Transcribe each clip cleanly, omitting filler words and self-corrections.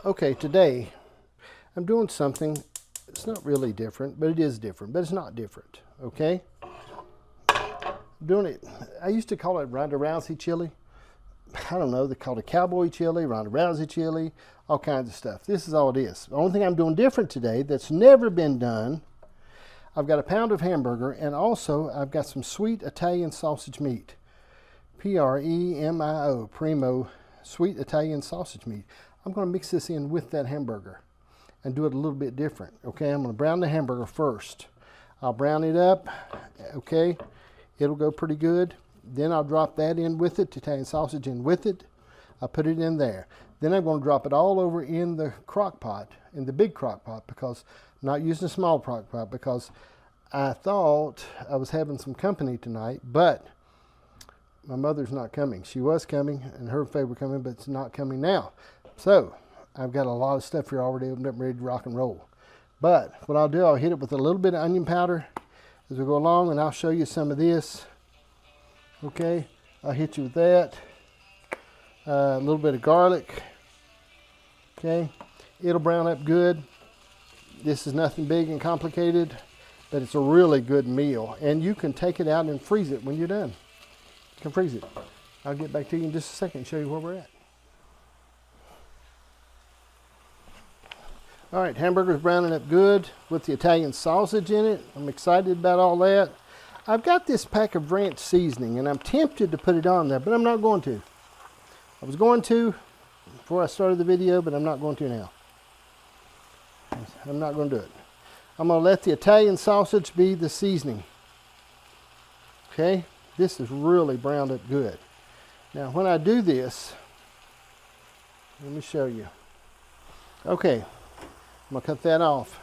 Okay, today I'm doing something, it's not really different, but it is different, but it's not different, okay? I'm doing it, I used to call it Ronda Rousey chili. I don't know, they call it Cowboy Chili, Ronda Rousey chili, all kinds of stuff. This is all it is. The only thing I'm doing different today that's never been done, I've got a pound of hamburger, and also I've got some sweet Italian sausage meat. P-R-E-M-I-O, Primo, sweet Italian sausage meat. I'm going to mix this in with that hamburger and do it a little bit different. Okay, I'm going to brown the hamburger first. I'll brown it up, okay, it'll go pretty good. Then I'll drop that in with it, Italian sausage in with it. I'll put it in there. Then I'm going to drop it all over in the crock pot, in the big crock pot, because I'm not using a small crock pot because I thought I was having some company tonight, but my mother's not coming. She was coming and her family were coming, but it's not coming now. So I've got a lot of stuff here already opened up and ready to rock and roll. But what I'll do, I'll hit it with a little bit of onion powder as we go along, and I'll show you some of this. Okay, I'll hit you with that. A little bit of garlic. Okay, it'll brown up good. This is nothing big and complicated, but it's a really good meal. And you can take it out and freeze it when you're done. You can freeze it. I'll get back to you in just a second and show you where we're at. All right, hamburger's browning up good with the Italian sausage in it. I'm excited about all that. I've got this pack of ranch seasoning, and I'm tempted to put it on there, but I'm not going to. I was going to before I started the video, but I'm not going to now. I'm not going to do it. I'm going to let the Italian sausage be the seasoning. Okay, this is really browned up good. Now, when I do this, let me show you. Okay, I'm going to cut that off.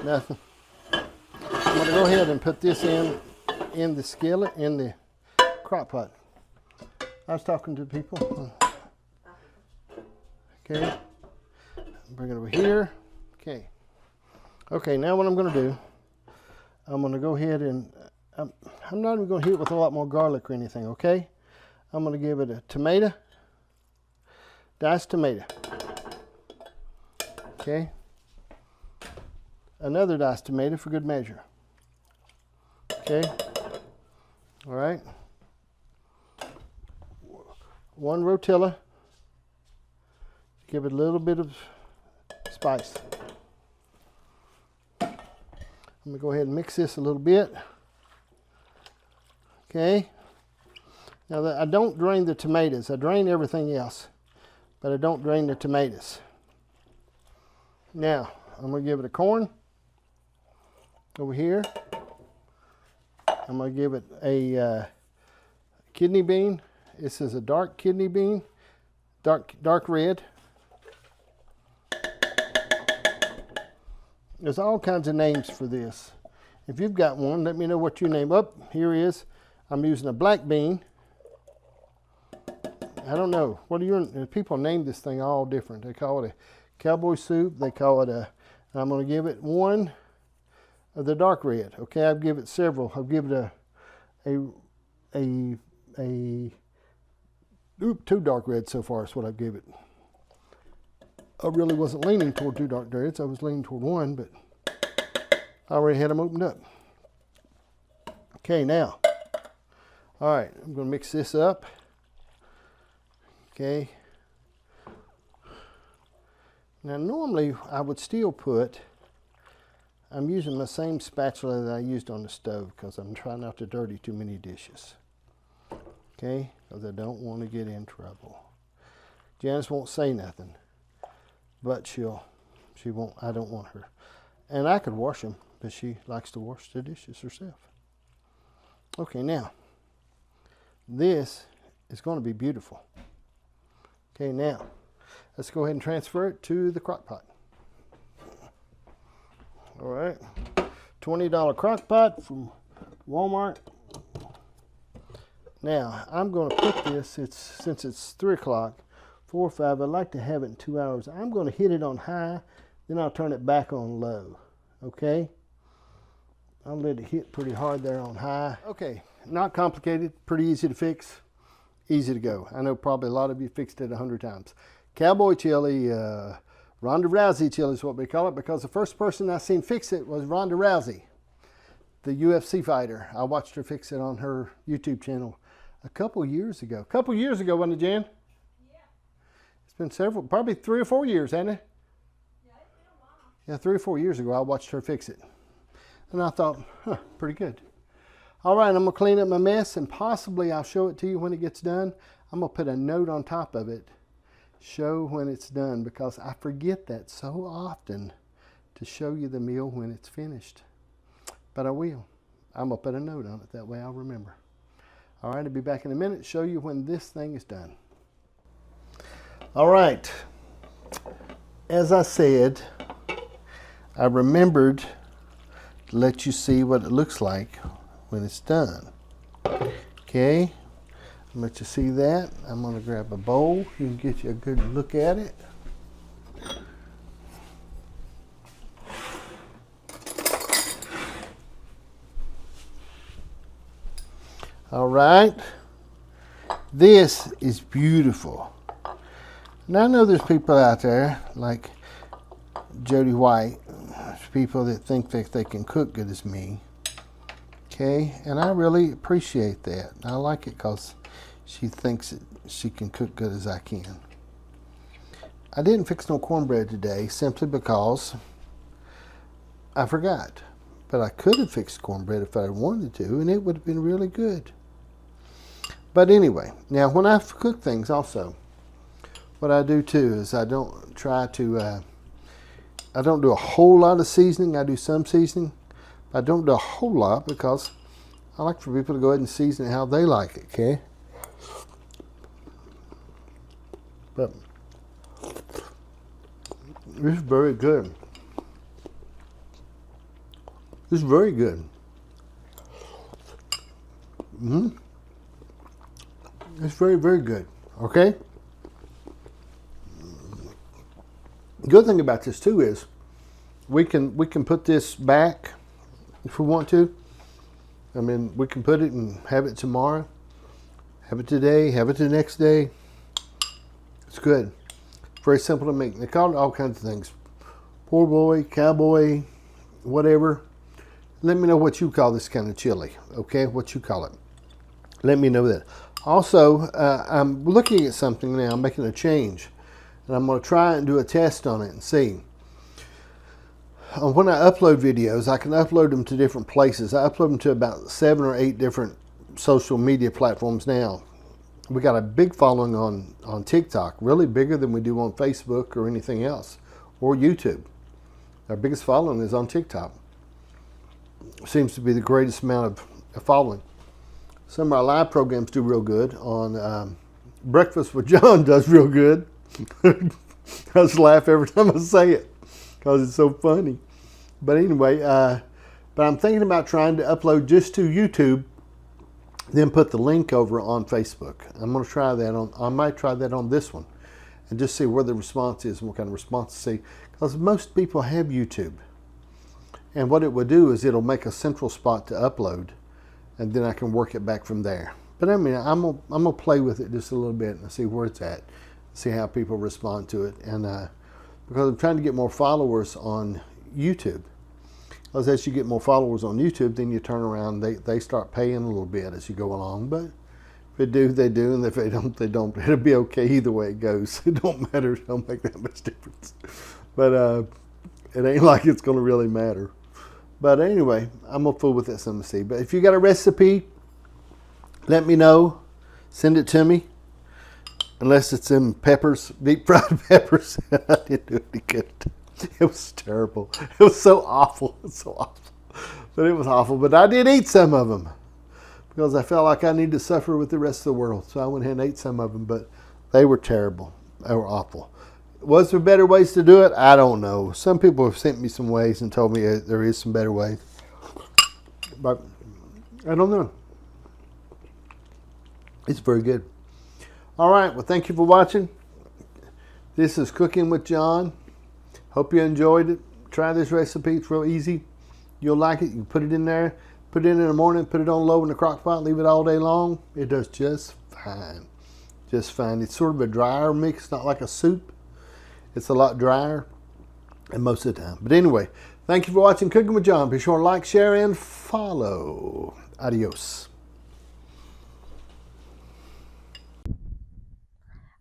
Nothing. I'm going to go ahead and put this in the skillet, in the crock pot. I was talking to people. Okay. Bring it over here. Okay. Okay, now what I'm going to do, I'm going to go ahead and, I'm not even going to hit it with a lot more garlic or anything, okay? I'm going to give it a tomato, diced tomato. Okay. Another diced tomato for good measure. Okay. All right. One rotella. Give it a little bit of spice. I'm going to go ahead and mix this a little bit. Okay. Now, I don't drain the tomatoes. I drain everything else, but I don't drain the tomatoes. Now, I'm going to give it a corn over here. I'm going to give it a kidney bean. This is a dark kidney bean, dark red. There's all kinds of names for this. If you've got one, let me know what you name. Oh, here he is. I'm using a black bean. I don't know. What do your people name this thing all different? They call it a cowboy soup. They call it a. I'm going to give it one of the dark red. Okay, I'll give it several. I'll give it two dark reds so far is what I've given it. I really wasn't leaning toward two dark reds. I was leaning toward one, but I already had them opened up. Okay, now, all right, I'm going to mix this up. Okay. Now, normally I would still put, I'm using my same spatula that I used on the stove because I'm trying not to dirty too many dishes. Okay, because I don't want to get in trouble. Janice won't say nothing, but she won't, I don't want her. And I could wash them, but she likes to wash the dishes herself. Okay, now, this is going to be beautiful. Okay, now, let's go ahead and transfer it to the crock pot. All right, $20 crock pot from Walmart. Now, I'm going to put this, since it's 3 o'clock, 4 or 5, I'd like to have it in 2 hours. I'm going to hit it on high, then I'll turn it back on low, okay? I'll let it hit pretty hard there on high. Okay, not complicated, pretty easy to fix, easy to go. I know probably a lot of you fixed it 100 times. Cowboy Chili, Ronda Rousey chili is what we call it, because the first person I seen fix it was Ronda Rousey, the UFC fighter. I watched her fix it on her YouTube channel a couple years ago. Wasn't it, Jan? Yeah. It's been several, probably 3 or 4 years, hasn't it? Yeah, it's been a while. Yeah, 3 or 4 years ago, I watched her fix it. And I thought, pretty good. All right, I'm going to clean up my mess, and possibly I'll show it to you when it gets done. I'm going to put a note on top of it, show when it's done, because I forget that so often to show you the meal when it's finished. But I will. I'm going to put a note on it. That way I'll remember. All right, I'll be back in a minute, show you when this thing is done. All right. As I said, I remembered to let you see what it looks like when it's done. Okay, I'll let you see that. I'm going to grab a bowl. You can get you a good look at it. All right, this is beautiful. Now I know there's people out there like Jody White, people that think that they can cook good as me. Okay, and I really appreciate that. I like it because she thinks that she can cook good as I can. I didn't fix no cornbread today simply because I forgot. But I could have fixed cornbread if I wanted to, and it would have been really good. But anyway, now when I cook things also, what I do too is I don't do a whole lot of seasoning. I do some seasoning. I don't do a whole lot because I like for people to go ahead and season it how they like it, okay? But this is very good. This is very good. It's very, very good, okay? The good thing about this too is we can put this back if we want to. I mean, we can put it and have it tomorrow, have it today, have it the next day. It's good. Very simple to make. They call it all kinds of things. Poor boy, cowboy, whatever. Let me know what you call this kind of chili, okay? What you call it. Let me know that. Also, I'm looking at something now. I'm making a change. And I'm going to try and do a test on it and see. When I upload videos, I can upload them to different places. I upload them to about 7 or 8 different social media platforms now. We got a big following on TikTok, really bigger than we do on Facebook or anything else, or YouTube. Our biggest following is on TikTok. Seems to be the greatest amount of following. Some of our live programs do real good. On Breakfast with John does real good. I just laugh every time I say it because it's so funny. But anyway, but I'm thinking about trying to upload just to YouTube, then put the link over on Facebook. I'm going to try that I might try that on this one and just see where the response is and what kind of response to see. Because most people have YouTube. And what it will do is it'll make a central spot to upload, and then I can work it back from there. But I mean, I'm gonna play with it just a little bit and see where it's at, see how people respond to it, and because I'm trying to get more followers on YouTube. Because as you get more followers on YouTube, then you turn around, they start paying a little bit as you go along. But if they do, they do, and if they don't, they don't. It'll be okay either way it goes. It don't matter. It don't make that much difference. But it ain't like it's gonna really matter. But anyway, I'm going to fool with that some to see. But if you got a recipe, let me know. Send it to me. Unless it's in peppers, deep fried peppers. I didn't do any good. It was terrible. It was so awful. It's so awful. But it was awful. But I did eat some of them. Because I felt like I needed to suffer with the rest of the world. So I went ahead and ate some of them. But they were terrible. They were awful. Was there better ways to do it? I don't know. Some people have sent me some ways and told me there is some better ways. But I don't know. It's very good. All right. Well, thank you for watching. This is Cooking with John. Hope you enjoyed it. Try this recipe. It's real easy. You'll like it. You can put it in there. Put it in the morning. Put it on low in the crock pot. Leave it all day long. It does just fine. Just fine. It's sort of a drier mix. Not like a soup. It's a lot drier and most of the time. But anyway, thank you for watching Cooking with John. Be sure to like, share, and follow. Adios.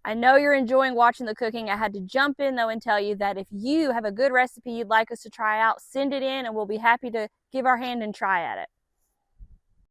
I know you're enjoying watching the cooking. I had to jump in though and tell you that if you have a good recipe you'd like us to try out, send it in and we'll be happy to give our hand and try at it.